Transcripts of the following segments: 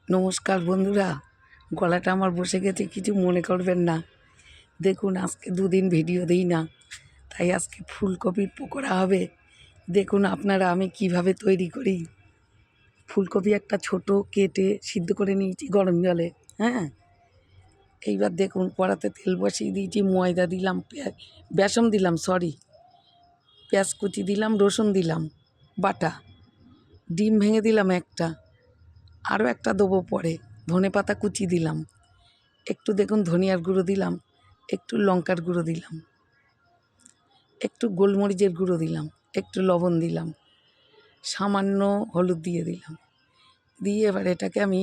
নমস্কার বন্ধুরা, গলাটা আমার বসে গেছে, কিছু মনে করবেন না। দেখুন আজকে দুদিন ভিডিও দিই না, তাই আজকে ফুলকপির পকোড়া হবে। দেখুন আপনারা আমি কিভাবে তৈরি করি। ফুলকপি একটা ছোট কেটে সিদ্ধ করে নিয়েছি গরম জলে। হ্যাঁ, এইবার দেখুন কড়াতে তেল বসিয়ে দিয়েছি, ময়দা দিলাম, বেসন দিলাম, পেঁয়াজ কুচি দিলাম, রসুন দিলাম বাটা, ডিম ভেঙে দিলাম একটা, আরও একটা দেবো পরে, ধনেপাতা কুচি দিলাম, একটু দেখুন ধনিয়ার গুঁড়ো দিলাম, একটু লঙ্কার গুঁড়ো দিলাম, একটু গোলমরিচের গুঁড়ো দিলাম, একটু লবণ দিলাম, সামান্য হলুদ দিয়ে দিলাম। দিয়ে এবার এটাকে আমি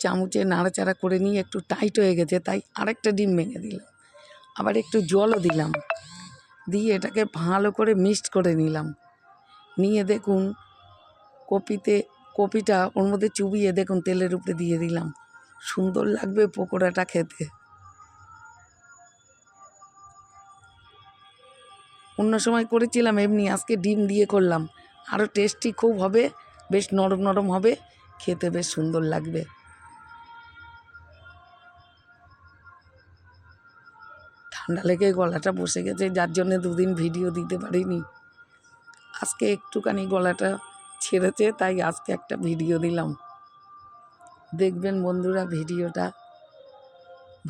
চামচে নাড়াচাড়া করে নিয়ে একটু টাইট হয়ে গেছে, তাই আরেকটা ডিম ভেঙে দিলাম, আবার একটু জলও দিলাম, দিয়ে এটাকে ভালো করে মিক্সড করে নিলাম। নিয়ে দেখুন কপিটা ওর মধ্যে চুবিয়ে দেখুন তেলের উপরে দিয়ে দিলাম। সুন্দর লাগবে পকোড়াটা খেতে। অন্য সময় করেছিলাম এমনি, আজকে ডিম দিয়ে করলাম, আরও টেস্টি খুব হবে, বেশ নরম নরম হবে, খেতে বেশ সুন্দর লাগবে। ঠান্ডা লেগে গলাটা বসে গেছে, যার জন্য দুদিন ভিডিও দিতে পারিনি। আজকে একটুখানি গলাটা ছেড়েছে, তাই আজকে একটা ভিডিও দিলাম। দেখবেন বন্ধুরা, ভিডিওটা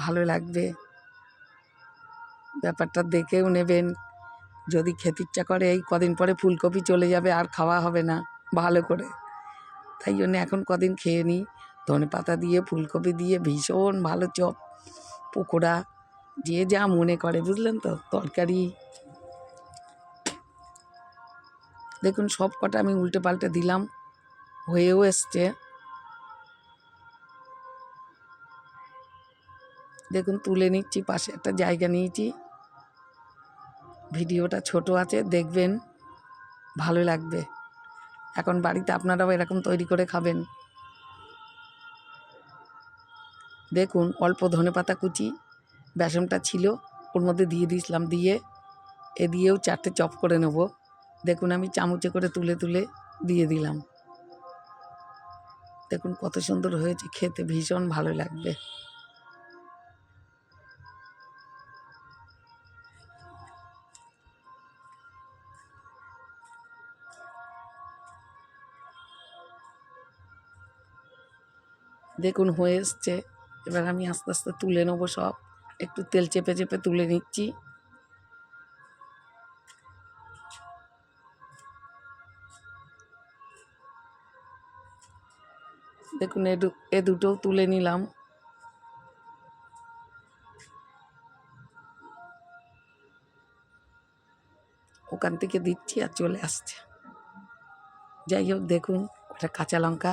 ভালো লাগবে, ব্যাপারটা দেখেও নেবেন। যদি খেতে ইচ্ছা করে, এই কদিন পরে ফুলকপি চলে যাবে, আর খাওয়া হবে না ভালো করে, তাই জন্য এখন কদিন খেয়ে নিই। ধনেপাতা দিয়ে ফুলকপি দিয়ে ভীষণ ভালো চপ, পকোড়া, যে যা মনে করে, বুঝলেন তো, তরকারি। দেখুন সব কটা আমি উল্টে পাল্টে দিলাম, হয়েও এসছে। দেখুন তুলে নিচ্ছি, পাশে একটা জায়গা নিয়েছি। ভিডিওটা ছোট আছে, দেখবেন ভালো লাগবে। এখন বাড়িতে আপনারাও এরকম তৈরি করে খাবেন। দেখুন অল্প ধনেপাতা কুচি, বেসনটা ছিল ওর মধ্যে দিয়ে দিয়েছিলাম, দিয়েও 4টে চপ করে নেব। দেখুন আমি চামচে করে তুলে তুলে দিয়ে দিলাম। দেখুন কত সুন্দর হয়েছে, খেতে ভীষণ ভালো লাগবে। দেখুন হয়ে এসছে, এবার আমি আস্তে আস্তে তুলে নেবো সব, একটু তেল চেপে চেপে তুলে নিচ্ছি। দেখুন এ দুটোও তুলে নিলাম। ওখান থেকে দিচ্ছি আর চলে আসছে। যাই হোক, দেখুন একটা কাঁচা লঙ্কা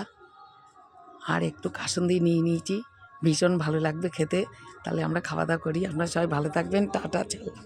আর একটু কাসুন্দি নিয়ে নিয়েছি, ভীষণ ভালো লাগবে খেতে। তাহলে আমরা খাওয়া দাওয়া করি, আপনারা সবাই ভালো থাকবেন, টাটা, চললাম।